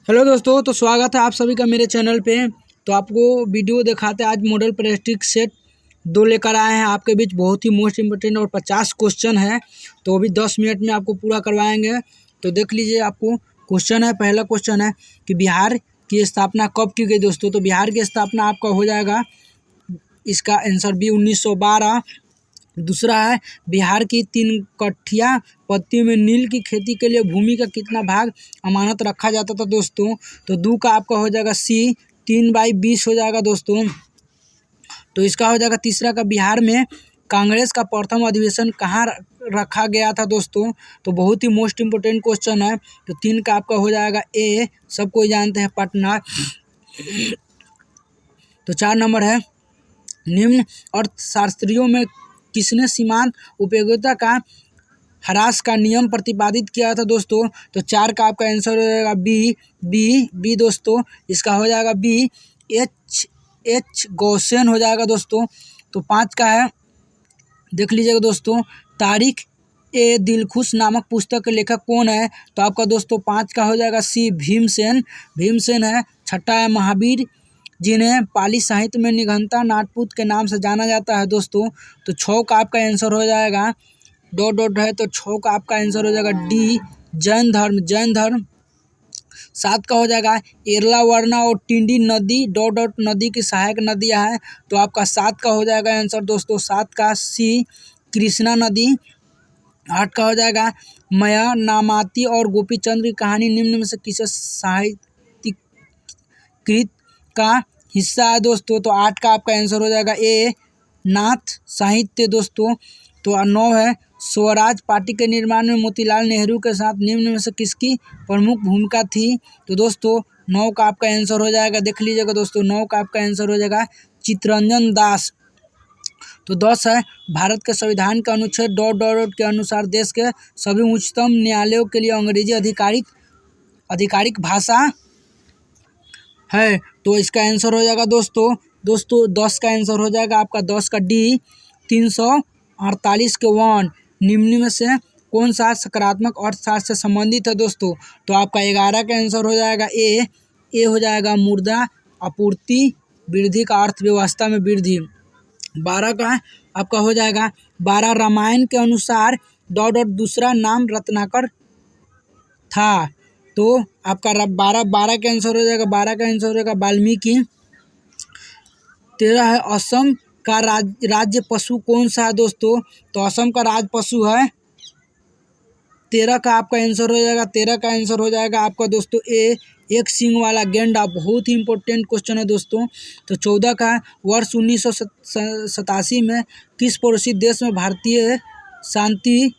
Hello दोस्तों, तो स्वागत है आप सभी का मेरे चैनल पे। तो आपको वीडियो दिखाते हैं। आज मॉडल प्रैक्टिस सेट 2 लेकर आए हैं आपके बीच। बहुत ही मोस्ट इम्पोर्टेंट और 50 क्वेश्चन है, तो वो भी 10 मिनट में आपको पूरा करवाएंगे। तो देख लीजिए, आपको क्वेश्चन है। पहला क्वेश्चन है कि बिहार की स्थापना कब की गई दोस्तों। तो बिहार की स्थापना आपका हो जाएगा, इसका आंसर बी 1912। दूसरा है, बिहार की 3 कठिया पत्तियों में नील की खेती के लिए भूमि का कितना भाग अमानत रखा जाता था दोस्तों। तो दो का आपका हो जाएगा सी 3/20 हो जाएगा दोस्तों। तो इसका हो जाएगा तीसरा का, बिहार में कांग्रेस का प्रथम अधिवेशन कहाँ रखा गया था दोस्तों। तो बहुत ही मोस्ट इम्पोर्टेंट क्वेश्चन है। तो 3 का आपका हो जाएगा ए, सब कोई जानते हैं, पटना। तो 4 नंबर है, निम्न अर्थशास्त्रियों में किसने सीमांत उपयोगिता का ह्रास का नियम प्रतिपादित किया था दोस्तों। तो 4 का आपका आंसर हो जाएगा बी दोस्तों। इसका हो जाएगा बी एच गौसेन हो जाएगा दोस्तों। तो 5 का है, देख लीजिएगा दोस्तों, तारिक ए दिलखुश नामक पुस्तक के लेखक कौन है। तो आपका दोस्तों 5 का हो जाएगा सी भीमसेन है। छठा है, महावीर जिन्हें पाली साहित्य में निघंटा नाटपुत के नाम से जाना जाता है दोस्तों। तो 6 का आपका आंसर हो जाएगा डॉट है, तो 6 का आपका आंसर हो जाएगा डी, जैन धर्म। 7 का हो जाएगा, एरलावर्ना और टिंडी नदी डॉट नदी की सहायक नदियां हैं। तो आपका 7 का हो जाएगा आंसर दोस्तों, 7 का सी, कृष्णा नदी। 8 का हो जाएगा, मया नामाती और गोपीचंद की कहानी निम्न में से किसे साहित्यकृत का हिस्सा है दोस्तों। तो 8 का आपका आंसर हो जाएगा ए, नाथ साहित्य दोस्तों। तो 9 है, स्वराज पार्टी के निर्माण में मोतीलाल नेहरू के साथ निम्न में से किसकी प्रमुख भूमिका थी। तो दोस्तों 9 का आपका आंसर हो जाएगा, देख लीजिएगा दोस्तों, 9 का आपका आंसर हो जाएगा चित्तरंजन दास। तो 10 है, भारत के संविधान के अनुच्छेद डॉट के अनुसार देश के सभी उच्चतम न्यायालयों के लिए अंग्रेजी आधिकारिक भाषा है। तो इसका आंसर हो जाएगा दोस्तों 10 का आंसर हो जाएगा आपका 10 का डी, 348 के 1। निम्न में से कौन सा सकारात्मक अर्थशास्त्र से संबंधित है दोस्तों। तो आपका 11 का आंसर हो जाएगा ए हो जाएगा, मुद्रा आपूर्ति वृद्धि का अर्थव्यवस्था में वृद्धि। 12 का आपका हो जाएगा, 12 रामायण के अनुसार डॉट दूसरा नाम रत्नाकर था। तो आपका 12 का आंसर हो जाएगा, 12 का आंसर हो जाएगा वाल्मीकि। 13 है, असम का राज्य पशु कौन सा है दोस्तों। तो असम का राज्य पशु है। 13 का आपका आंसर हो जाएगा, 13 का आंसर हो जाएगा आपका दोस्तों ए, एक सींग वाला गेंडा। बहुत ही इंपॉर्टेंट क्वेश्चन है दोस्तों। तो 14 का, वर्ष 1987 में किस पड़ोसी देश में भारतीय शांति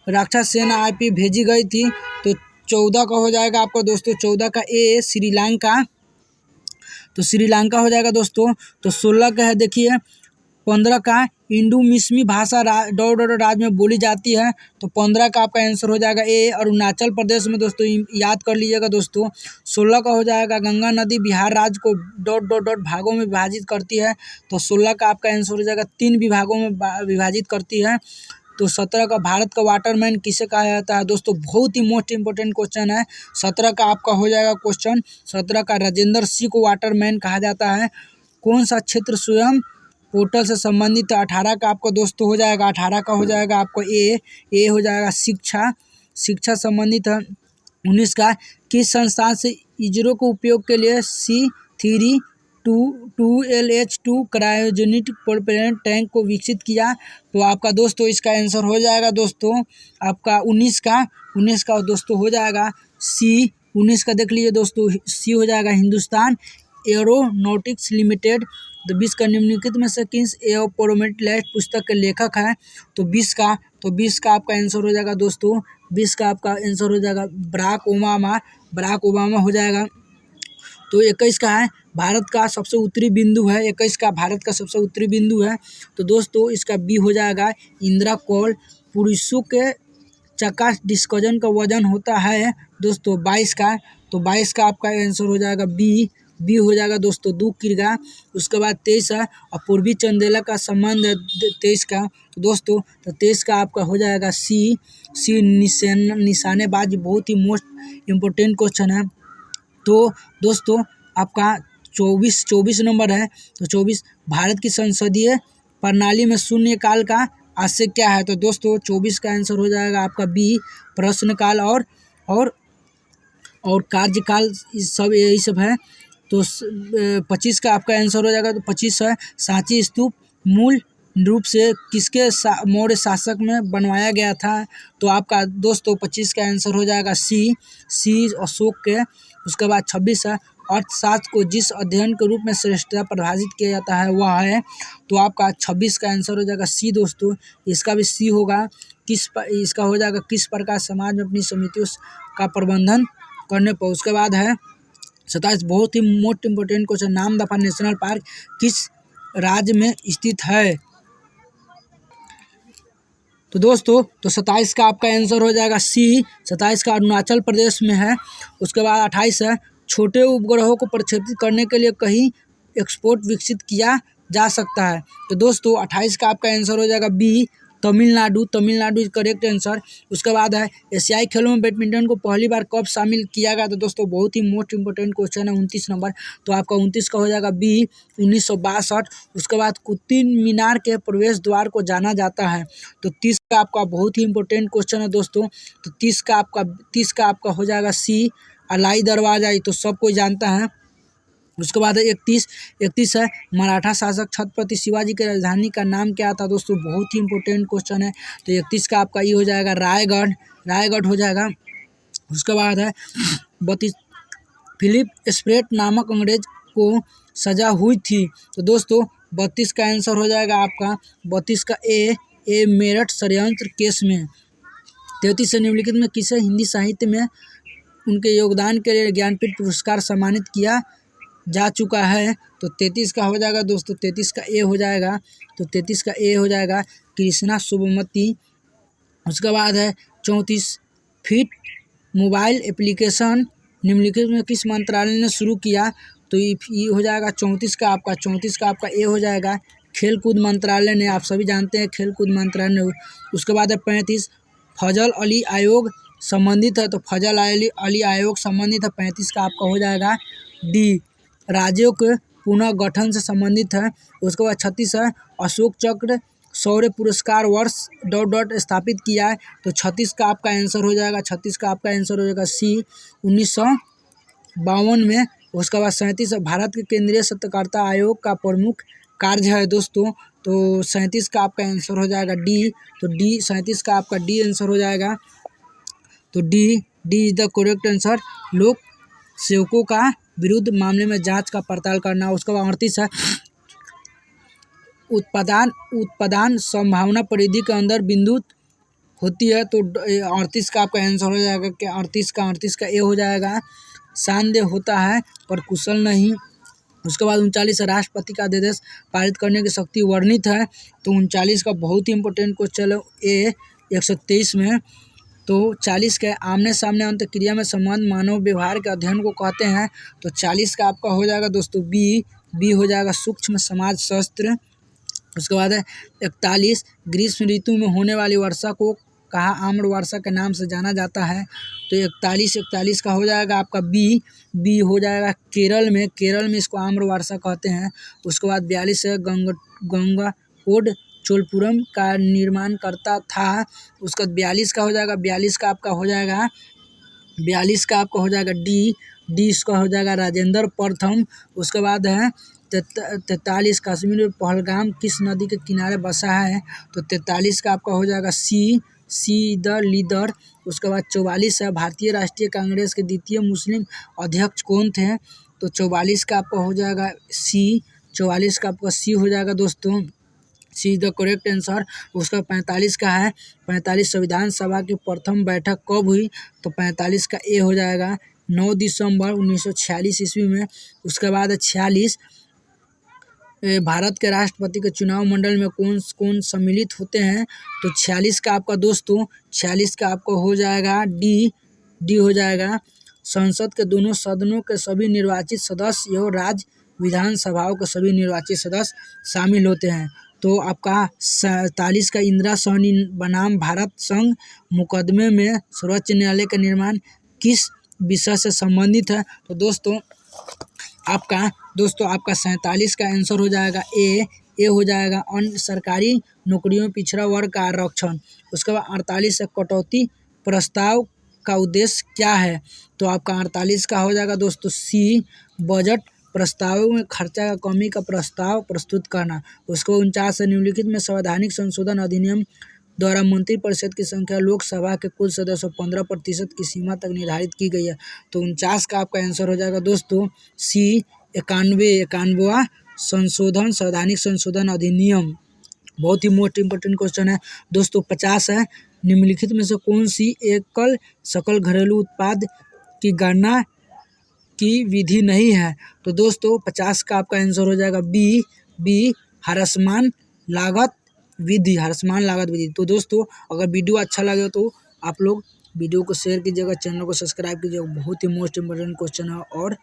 रक्षा सेना आईपी भेजी गई थी। तो 14 का हो जाएगा आपका दोस्तों, 14 का ए, श्रीलंका। तो श्रीलंका हो जाएगा दोस्तों। तो 16 का है, देखिए 15 का, इंडो-मिस्मी भाषा डॉट राज्य में बोली जाती है। तो 15 का आपका आंसर हो जाएगा ए, अरुणाचल प्रदेश में दोस्तों, याद कर लीजिएगा दोस्तों। 16 का हो जाएगा, गंगा नदी बिहार राज्य को डॉट भागों में विभाजित करती है। तो 16 का आपका आंसर हो जाएगा 3 विभागों में विभाजित करती है। तो 17 का, भारत का वाटरमैन किसे कहा जाता है दोस्तों। बहुत ही मोस्ट इंपोर्टेंट क्वेश्चन है। 17 का आपका हो जाएगा क्वेश्चन, 17 का, राजेंद्र सिंह को वाटरमैन कहा जाता है। कौन सा क्षेत्र स्वयं पोर्टल से संबंधित है। 18 का आपका दोस्तों हो जाएगा, 18 का हो जाएगा आपको ए हो जाएगा, शिक्षा संबंधित है। 19 का, किस संस्थान से इजरो के उपयोग के लिए C32LH2 क्रायोजेनिक प्रोपेलेंट टैंक को विकसित किया। तो आपका दोस्तों इसका आंसर हो जाएगा दोस्तों आपका 19 का दोस्तों हो जाएगा सी। 19 का देख लीजिए दोस्तों, सी हो जाएगा, हिंदुस्तान एरोनॉटिक्स लिमिटेड। तो 20 का, निम्नलिखित में से किस एरोपोरोमेट्रिक पुस्तक के लेखक हैं। तो 20 का आपका आंसर हो जाएगा दोस्तों, 20 का आपका आंसर हो जाएगा बराक ओबामा हो जाएगा। तो 21 का है, भारत का सबसे उत्तरी बिंदु है। 21 का भारत का सबसे उत्तरी बिंदु है। तो दोस्तों इसका बी हो जाएगा, इंदिरा कॉल। पुरुषों के चक्का डिस्कजन का वजन होता है दोस्तों 22 का। तो 22 का आपका आंसर हो जाएगा बी हो जाएगा दोस्तों, 2 किर्गा। उसके बाद 23 है, और पूर्वी चंदेला का संबंध है 23 का। तो दोस्तों तो 23 का आपका हो जाएगा सी निशानेबाजी। बहुत ही मोस्ट इम्पोर्टेंट क्वेश्चन है। तो दोस्तों आपका 24 नंबर है। तो 24, भारत की संसदीय प्रणाली में शून्यकाल का आशय क्या है? तो दोस्तों 24 का आंसर हो जाएगा आपका बी, प्रश्नकाल और और कार्यकाल, इस सब यही सब है। तो 25 का आपका आंसर हो जाएगा। तो 25 है, सांची स्तूप मूल रूप से किसके मौर्य शासक में बनवाया गया था? तो आपका दोस्तों 25 का आंसर हो जाएगा सी अशोक के। उसके बाद 26 है, अर्थशास्त्र को जिस अध्ययन के रूप में श्रेष्ठता परिभाषित किया जाता है वह है। तो आपका 26 का आंसर हो जाएगा सी दोस्तों, इसका भी सी होगा। इसका हो जाएगा किस प्रकार समाज में अपनी समितियों का प्रबंधन करने पर। उसके बाद है 27, बहुत ही most important question, Namdapha national park किस राज्य में स्थित है? तो दोस्तों 27 का आपका आंसर हो जाएगा सी, 27 का अरुणाचल प्रदेश में है। उसके बाद 28 है, छोटे उपग्रहों को प्रक्षेपित करने के लिए कहीं एक्सपोर्ट विकसित किया जा सकता है। तो दोस्तों 28 का आपका आंसर हो जाएगा B, Tamil Nadu is correct answer. उसके बाद है, एशियाई खेलों में बैडमिंटन को पहली बार कब शामिल किया गया? तो दोस्तों बहुत ही मोस्ट इंपोर्टेंट क्वेश्चन है, 29 नंबर। तो आपका 29 का हो जाएगा बी, 1962। उसके बाद कुतुब मीनार के प्रवेश द्वार को जाना जाता है। तो 30 का आपका बहुत ही इंपॉर्टेंट क्वेश्चन है दोस्तों। तो 30 का आपका हो जाएगा सी, अलाई दरवाजा, ये तो सब कोई जानता है। उसके बाद है 31 है, मराठा शासक छत्रपति शिवाजी की राजधानी का नाम क्या था? दोस्तों बहुत ही इंपॉर्टेंट क्वेश्चन है। तो 31 का आपका ये हो जाएगा रायगढ़ हो जाएगा। उसके बाद है 32, फिलिप स्प्रेट नामक अंग्रेज को सजा हुई थी। तो दोस्तों 32 का आंसर हो जाएगा आपका 32 का ए मेरठ षड्यंत्र केस में। 33 से निम्नलिखित में किसे हिंदी साहित्य में उनके योगदान के लिए ज्ञानपीठ पुरस्कार सम्मानित किया जा चुका है? तो 33 का हो जाएगा दोस्तों, 33 का ए हो जाएगा। तो 33 का ए हो जाएगा कृष्णा शुभमती। उसके बाद है 34, फिट मोबाइल एप्लीकेशन निम्नलिखित में किस मंत्रालय ने शुरू किया? तो ये हो जाएगा 34 का आपका ए हो जाएगा खेलकूद मंत्रालय ने, आप सभी जानते हैं खेलकूद मंत्रालय ने। उसके बाद है 35, फजल अली आयोग संबंधित है। तो फजल अली आयोग संबंधित है, 35 का आपका हो जाएगा डी, राज्यों के पुनः गठन से संबंधित है। उसके बाद 36 है, अशोक चक्र शौर्य पुरस्कार वर्ष ... स्थापित किया है। तो 36 का आपका आंसर हो जाएगा, 36 का आपका आंसर हो जाएगा सी, 1952 में। उसके बाद 37 है, भारत के केंद्रीय सत्ताकर्ता आयोग का प्रमुख कार्य है दोस्तों। तो 37 का आपका आंसर हो जाएगा डी। तो डी 37 का आपका डी आंसर हो जाएगा। तो D is the correct answer, लोक सेवकों का विरुद्ध मामले में जांच का पड़ताल करना। उसके बाद 38 है, उत्पादन संभावना परिधि के अंदर बिंदु होती है। तो 38 का आपका आंसर हो जाएगा कि 38 का ए हो जाएगा, शानदेह होता है पर कुशल नहीं। उसके बाद 39 राष्ट्रपति का आदेश पारित करने की शक्ति वर्णित है। तो 39 का बहुत ही इंपॉर्टेंट क्वेश्चन है, ए 123 में। तो 40 के आमने सामने अंतःक्रिया में संबंध मानव व्यवहार के अध्ययन को कहते हैं। तो 40 का आपका हो जाएगा दोस्तों बी हो जाएगा सूक्ष्म समाज शास्त्र। उसके बाद है 41, ग्रीष्म ऋतु में होने वाली वर्षा को कहा आम्र वर्षा के नाम से जाना जाता है। तो 41 का हो जाएगा आपका बी हो जाएगा केरल में इसको आम्र वर्षा कहते हैं। उसके बाद 42 है, गंगकोड चोलपुरम का निर्माण करता था। उसका 42 का हो जाएगा, 42 का आपका हो जाएगा डी इसका हो जाएगा राजेंद्र प्रथम। उसके बाद है 43, कश्मीर में पहलगाम किस नदी के किनारे बसा है? तो 43 का आपका हो जाएगा सी द लीडर। उसके बाद 44 है, भारतीय राष्ट्रीय कांग्रेस के द्वितीय मुस्लिम अध्यक्ष कौन थे? तो 44 का आपका हो जाएगा सी, 44 का आपका सी हो जाएगा दोस्तों, सी इज द करेक्ट आंसर। उसका 45 का है, 45 संविधान सभा की प्रथम बैठक कब हुई? तो 45 का ए हो जाएगा 9 दिसंबर 1946 ईस्वी में। उसके बाद 46, भारत के राष्ट्रपति के चुनाव मंडल में कौन सम्मिलित होते हैं? तो 46 का आपका दोस्तों, 46 का आपका हो जाएगा डी हो जाएगा, संसद के दोनों सदनों के सभी निर्वाचित सदस्य एवं राज्य विधानसभाओं के सभी निर्वाचित सदस्य शामिल होते हैं। तो आपका 47 का इंदिरा सहनी बनाम भारत संघ मुकदमे में सर्वोच्च न्यायालय का निर्माण किस विषय से संबंधित है। तो दोस्तों आपका 47 का आंसर हो जाएगा ए हो जाएगा अन्य सरकारी नौकरियों में पिछड़ा वर्ग का आरक्षण। उसके बाद 48 है कटौती प्रस्ताव का उद्देश्य क्या है? तो आपका 48 का हो जाएगा दोस्तों सी, बजट प्रस्तावों में खर्चा का कमी का प्रस्ताव प्रस्तुत करना। उसको 49 है निम्नलिखित में संवैधानिक संशोधन अधिनियम द्वारा मंत्रिपरिषद की संख्या लोकसभा के कुल सदस्यों 15% की सीमा तक निर्धारित की गई है। तो 49 का आपका आंसर हो जाएगा दोस्तों सी, 91वां संशोधन संवैधानिक संशोधन अधिनियम। बहुत ही मोस्ट इम्पोर्टेंट क्वेश्चन है दोस्तों। 50 है निम्नलिखित में से कौन सी एकल सकल घरेलू उत्पाद की गणना की विधि नहीं है? तो दोस्तों 50 का आपका आंसर हो जाएगा बी ह्रासमान लागत विधि। तो दोस्तों अगर वीडियो अच्छा लगे तो आप लोग वीडियो को शेयर कीजिएगा, चैनल को सब्सक्राइब कीजिएगा। बहुत ही मोस्ट इम्पोर्टेंट क्वेश्चन है और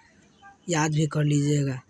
याद भी कर लीजिएगा।